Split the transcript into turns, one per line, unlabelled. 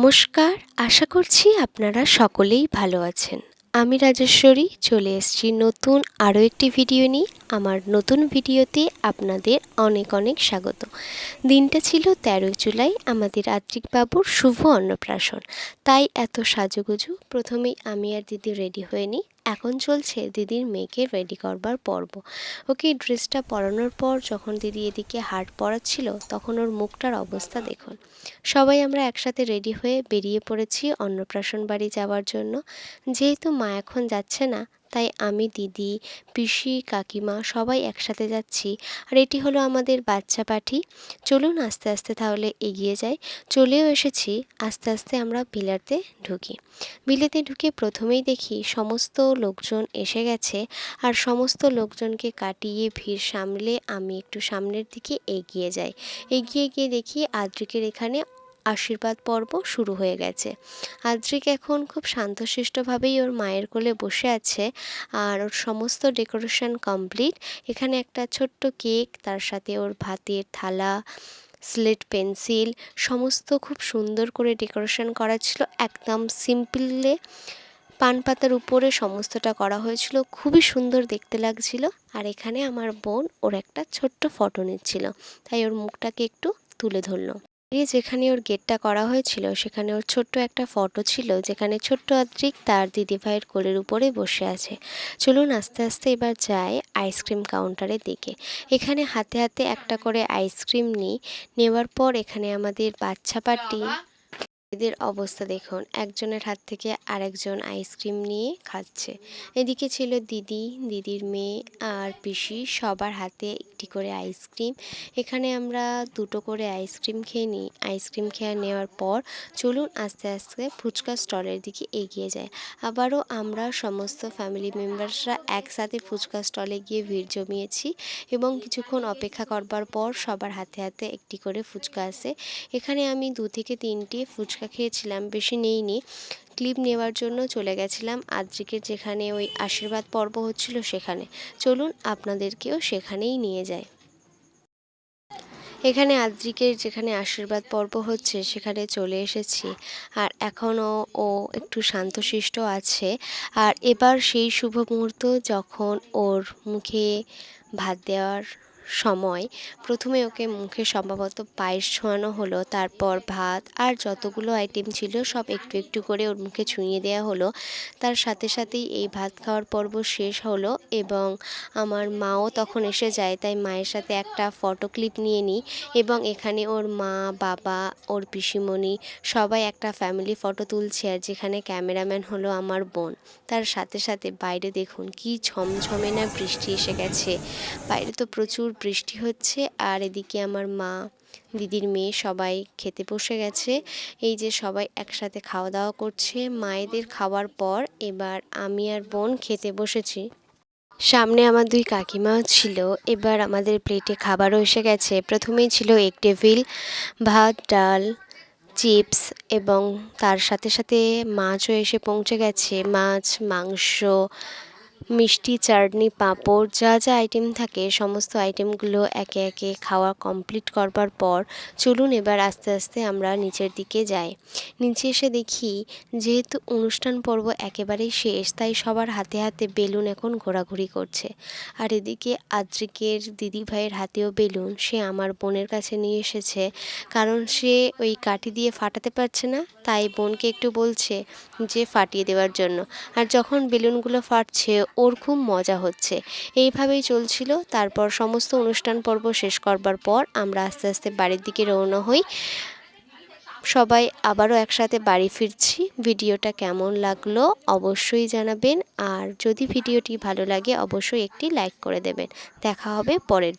নমস্কার, আশা করছি আপনারা সকলেই ভালো আছেন। আমি রাজেশ্বরী চলে এসেছি নতুন আরও একটি ভিডিও নিয়ে। আমার নতুন ভিডিওতে আপনাদের অনেক অনেক স্বাগত। দিনটা ছিল 13 জুলাই, আমাদের আদ্রিক বাবুর শুভ অন্নপ্রাশন। তাই এত সাজুগুজু। প্রথমেই আমি আর দিদি রেডি হয়ে নিই। এখন চলছে দিদির মেয়েকে রেডি করবার পর্ব। ওকে ড্রেসটা পরানোর পর যখন দিদি এদিকে হার পরাচ্ছিল তখন ওর মুখটার অবস্থা দেখুন। সবাই আমরা একসাথে রেডি হয়ে বেরিয়ে পড়েছি অন্নপ্রাশন বাড়ি যাওয়ার জন্য। যেহেতু মা এখন যাচ্ছে না, তাই আমি, দিদি, পিসি, কাকিমা সবাই একসাথে যাচ্ছি। আর এটি হলো আমাদের বাচ্চা পাঠি। চলুন আস্তে আস্তে তাহলে এগিয়ে যাই। চলেও এসেছি। আস্তে আস্তে আমরা ভিলাতে ঢুকি। ভিলেতে ঢুকে প্রথমেই দেখি সমস্ত লোকজন এসে গেছে। আর সমস্ত লোকজনকে কাটিয়ে ভিড় সামলে আমি একটু সামনের দিকে এগিয়ে যাই। এগিয়ে গিয়ে দেখি আদ্রিকের এখানে আশীর্বাদ পর্ব শুরু হয়ে গেছে। আদ্রিক এখন খুব শান্তশিষ্টভাবেই ওর মায়ের কোলে বসে আছে। আর ওর সমস্ত ডেকোরেশন কমপ্লিট। এখানে একটা ছোট্ট কেক, তার সাথে ওর ভাতের থালা, স্লেট পেন্সিল, সমস্ত খুব সুন্দর করে ডেকোরেশন করা ছিল। একদম সিম্পলে পান পাতার উপরে সমস্তটা করা হয়েছিল, খুবই সুন্দর দেখতে লাগছিল। আর এখানে আমার বোন ওর একটা ছোট্ট ফটো নিচ্ছিল, তাই ওর মুখটাকে একটু তুলে ধরলো। যেখানে ওর গেটটা করা হয়েছিল সেখানে ওর ছোট্ট একটা ফটো ছিল, যেখানে ছোট্ট আদ্রিক তার দিদিভাইয়ের কোলের উপরে বসে আছে। চলুন আস্তে আস্তে এবার যাই আইসক্রিম কাউন্টারের দিকে। এখানে হাতে হাতে একটা করে আইসক্রিম নেওয়ার পর এখানে আমাদের বাচ্চা পার্টি এদের অবস্থা দেখুন। একজনের হাত থেকে আরেকজন আইসক্রিম নিয়ে খাচ্ছে। এদিকে ছিল দিদি, দিদির মেয়ে আর পিসি, সবার হাতে একটি করে আইসক্রিম। এখানে আমরা দুটো করে আইসক্রিম খেয়ে নিই। আইসক্রিম খেয়ে নেওয়ার পর চলুন আস্তে আস্তে ফুচকা স্টলের দিকে এগিয়ে যায়। আবারও আমরা সমস্ত ফ্যামিলি মেম্বার্সরা একসাথে ফুচকা স্টলে গিয়ে ভিড় জমিয়েছি এবং কিছুক্ষণ অপেক্ষা করবার পর সবার হাতে হাতে একটি করে ফুচকা আসে। এখানে আমি 2 থেকে 3টি ফুচকা খেয়েছিলাম, বেশি নেইনি। ক্লিপ নেওয়ার জন্য চলে গেছিলাম আদ্রিকের যেখানে ওই আশীর্বাদ পর্ব হচ্ছিল সেখানে। চলুন আপনাদেরকেও সেখানেই নিয়ে যায়। এখানে আদ্রিকের যেখানে আশীর্বাদ পর্ব হচ্ছে সেখানে চলে এসেছি। আর এখনও ও একটু শান্তশিষ্ট আছে। আর এবার সেই শুভ মুহূর্ত যখন ওর মুখে ভাত দেওয়ার সময়। প্রথমে ওকে মুখে সম্ভবত পায়েস ছোঁয়ানো হলো, তারপর ভাত আর যতগুলো আইটেম ছিল সব একটু একটু করে ওর মুখে ছুঁয়ে দেওয়া হলো। তার সাথে সাথেই এই ভাত খাওয়ার পর্ব শেষ হলো এবং আমার মাও তখন এসে যায়। তাই মায়ের সাথে একটা ফটো ক্লিপ নিয়ে নিই এবং এখানে ওর মা, বাবা, ওর পিসিমণি সবাই একটা ফ্যামিলি ফটো তুলছে। আর যেখানে ক্যামেরাম্যান হলো আমার বোন। তার সাথে সাথে বাইরে দেখুন কি ঝমঝমে না বৃষ্টি এসে গেছে। বাইরে তো প্রচুর বৃষ্টি হচ্ছে। আর এদিকে আমার মা, দিদির মেয়ে সবাই খেতে বসে গেছে। এই যে সবাই একসাথে খাওয়া দাওয়া করছে। মায়েদের খাওয়ার পর এবার আমি আর বোন খেতে বসেছি। সামনে আমার 2 কাকিমাও ছিল। এবার আমাদের প্লেটে খাবারও এসে গেছে। প্রথমেই ছিল এগ টেবিল, ভাত, ডাল, চিপস এবং তার সাথে সাথে মাছও এসে পৌঁছে গেছে। মাছ, মাংস, মিষ্টি, চাটনি, পাঁপড়, যা যা আইটেম থাকে সমস্ত আইটেমগুলো একে একে খাওয়া কমপ্লিট করবার পর চলুন এবার আস্তে আস্তে আমরা নিচের দিকে যাই। নিচে এসে দেখি যেহেতু অনুষ্ঠান পর্ব একেবারেই শেষ, তাই সবার হাতে হাতে বেলুন এখন ঘোরাঘুরি করছে। আর এদিকে আদ্রিকের দিদিভাইয়ের হাতেও বেলুন সে আমার বোনের কাছে নিয়ে এসেছে, কারণ সে ওই কাঠি দিয়ে ফাটাতে পারছে না, তাই বোনকে একটু বলছে যে ফাটিয়ে দেওয়ার জন্য। আর যখন বেলুনগুলো ফাটছে ওর খুব মজা হচ্ছে। এইভাবেই চলছিল। তারপর সমস্ত অনুষ্ঠান পর্ব শেষ করবার পর আমরা আস্তে আস্তে বাড়ির দিকে রওনা হই। সবাই আবারও একসাথে বাড়ি ফিরছি। ভিডিওটা কেমন লাগলো অবশ্যই জানাবেন। আর যদি ভিডিওটি ভালো লাগে অবশ্যই একটি লাইক করে দেবেন। দেখা হবে পরের